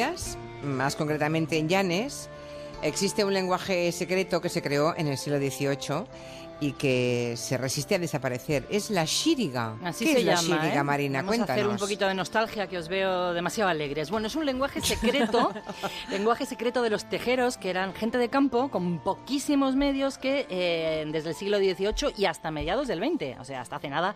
Asturias, más concretamente en Llanes, existe un lenguaje secreto que se creó en el siglo XVIII y que se resiste a desaparecer. Es la xíriga. Así ¿Qué se es la llama, xíriga, Marina? Vamos Cuéntanos. a hacer un poquito de nostalgia, que os veo demasiado alegres. Bueno, es un lenguaje secreto, lenguaje secreto de los tejeros, que eran gente de campo con poquísimos medios que desde el siglo XVIII y hasta mediados del XX, o sea, hasta hace nada,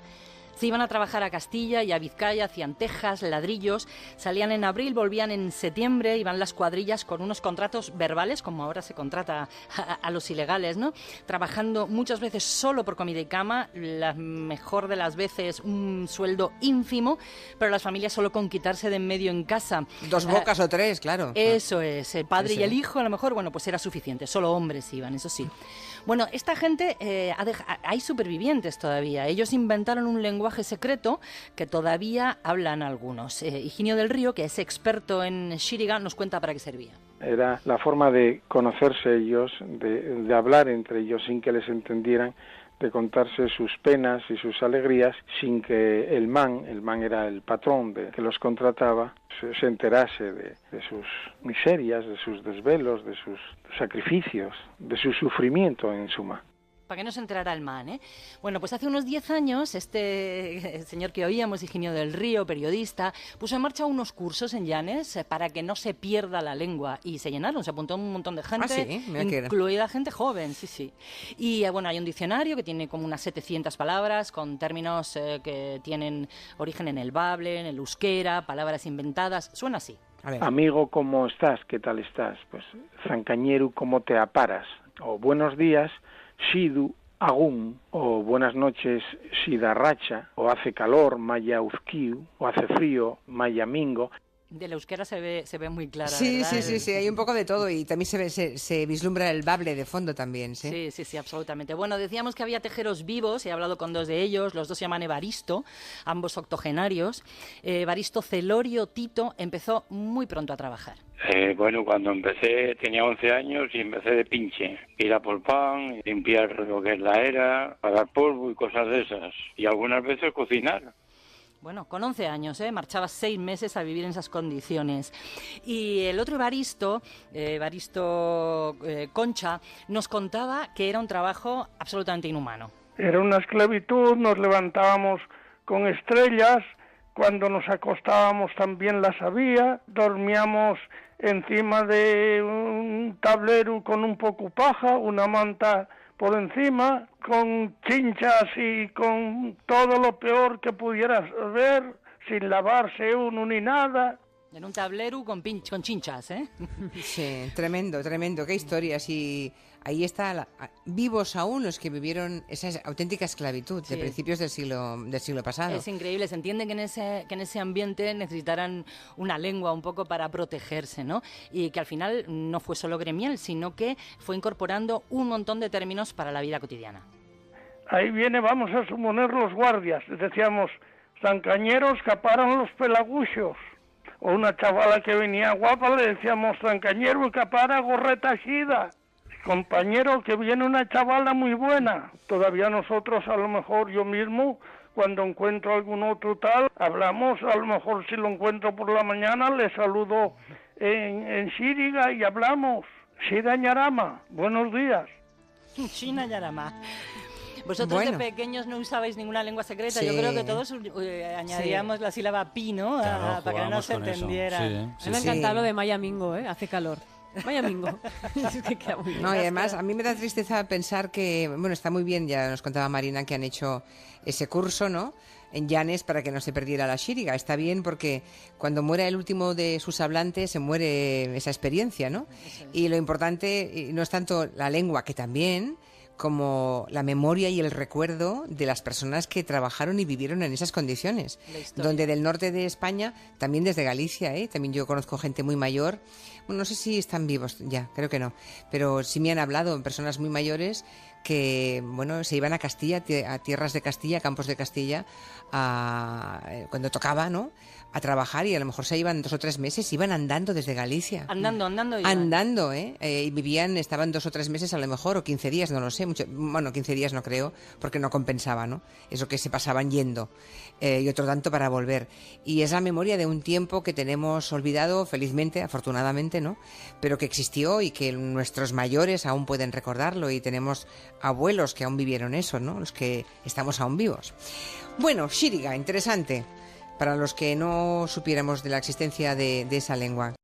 se iban a trabajar a Castilla y a Vizcaya, hacían tejas, ladrillos, salían en abril, volvían en septiembre, iban las cuadrillas con unos contratos verbales, como ahora se contrata a los ilegales, ¿no? Trabajando muchas veces solo por comida y cama, la mejor de las veces un sueldo ínfimo, pero las familias solo con quitarse de en medio en casa. Dos bocas o tres, claro. Eso es, el padre Sí, sí. y el hijo, a lo mejor, bueno, pues era suficiente, solo hombres iban, eso sí. Bueno, esta gente, hay supervivientes todavía. Ellos inventaron un lenguaje secreto que todavía hablan algunos. Higinio del Río, que es experto en xíriga, nos cuenta para qué servía. Era la forma de conocerse ellos, de hablar entre ellos sin que les entendieran, de contarse sus penas y sus alegrías sin que el man era el patrón que los contrataba, se enterase de sus miserias, de sus desvelos, de sus sacrificios, de su sufrimiento en suma. Para que no se enterara el man, ¿eh? Bueno, pues hace unos 10 años este señor que oíamos, Higinio del Río, periodista, puso en marcha unos cursos en Llanes para que no se pierda la lengua y se llenaron, se apuntó un montón de gente, ¿sí? Incluida gente joven, sí. Y bueno, hay un diccionario que tiene como unas 700 palabras con términos que tienen origen en el bable, en el euskera, palabras inventadas, suena así. Amigo, ¿cómo estás? ¿Qué tal estás? Pues zancañeru, ¿cómo te aparas? O buenos días, Sidu Agún, o buenas noches, Sidarracha, o hace calor, Maya Uzquiu, o hace frío, Maya Mingo. De la euskera se ve muy clara, sí, ¿verdad? Sí, hay un poco de todo y también se vislumbra el bable de fondo también, ¿sí? Sí, absolutamente. Bueno, decíamos que había tejeros vivos, he hablado con dos de ellos, los dos se llaman Evaristo, ambos octogenarios. Evaristo Celorio Tito empezó muy pronto a trabajar. Bueno, cuando empecé tenía 11 años y empecé de pinche. Ir a por pan, limpiar lo que es la era, pagar polvo y cosas de esas. Y algunas veces cocinar. Bueno, con 11 años, marchaba 6 meses a vivir en esas condiciones. Y el otro Evaristo Concha, nos contaba que era un trabajo absolutamente inhumano. Era una esclavitud, nos levantábamos con estrellas, cuando nos acostábamos también las había, dormíamos encima de un tablero con un poco paja, una manta por encima, con chinchas y con todo lo peor que pudieras ver, sin lavarse uno ni nada. En un tablero con chinchas, ¿eh? Sí, tremendo, qué historias. Y ahí está, vivos aún los que vivieron esa auténtica esclavitud de principios del siglo pasado. Es increíble, se entiende que en ese ambiente necesitaran una lengua un poco para protegerse, ¿no? Y que al final no fue solo gremial, sino que fue incorporando un montón de términos para la vida cotidiana. Ahí vamos a suponer los guardias, decíamos, zancañeros que aparan los pelaguchos. O una chavala que venía guapa le decíamos zancañero y capara gorreta xida. Compañero, que viene una chavala muy buena. Todavía nosotros, a lo mejor yo mismo, cuando encuentro algún otro tal, hablamos, a lo mejor si lo encuentro por la mañana, le saludo en xíriga y hablamos. Xida Ñarama, buenos días. Xina Ñarama. Vosotros de pequeños no usabais ninguna lengua secreta. Sí. Yo creo que todos añadíamos la sílaba pi, ¿no? Claro, para que no se entendiera. Me ha encantado lo de Maya Mingo, hace calor. Maya Mingo. Es que queda muy bien. No, y además a mí me da tristeza pensar que, bueno, está muy bien, ya nos contaba Marina que han hecho ese curso, ¿no?, en Llanes para que no se perdiera la xíriga. Está bien porque cuando muera el último de sus hablantes se muere esa experiencia, ¿no? Y lo importante no es tanto la lengua, que también, como la memoria y el recuerdo de las personas que trabajaron y vivieron en esas condiciones. Donde del norte de España, también desde Galicia, también yo conozco gente muy mayor. Bueno, no sé si están vivos ya, creo que no. Pero sí me han hablado personas muy mayores que, bueno, se iban a Castilla, a tierras de Castilla, campos de Castilla, cuando tocaba, ¿no?, a trabajar y a lo mejor se iban 2 o 3 meses, iban andando desde Galicia. Andando. Andando, ¿eh? Y estaban 2 o 3 meses a lo mejor, o 15 días, no lo sé. Bueno, 15 días no creo, porque no compensaba, ¿no? Eso que se pasaban yendo. Y otro tanto para volver. Y es la memoria de un tiempo que tenemos olvidado, felizmente, afortunadamente, ¿no? Pero que existió y que nuestros mayores aún pueden recordarlo y tenemos abuelos que aún vivieron eso, ¿no? Los que estamos aún vivos. Bueno, xíriga, interesante. Para los que no supiéramos de la existencia de esa lengua.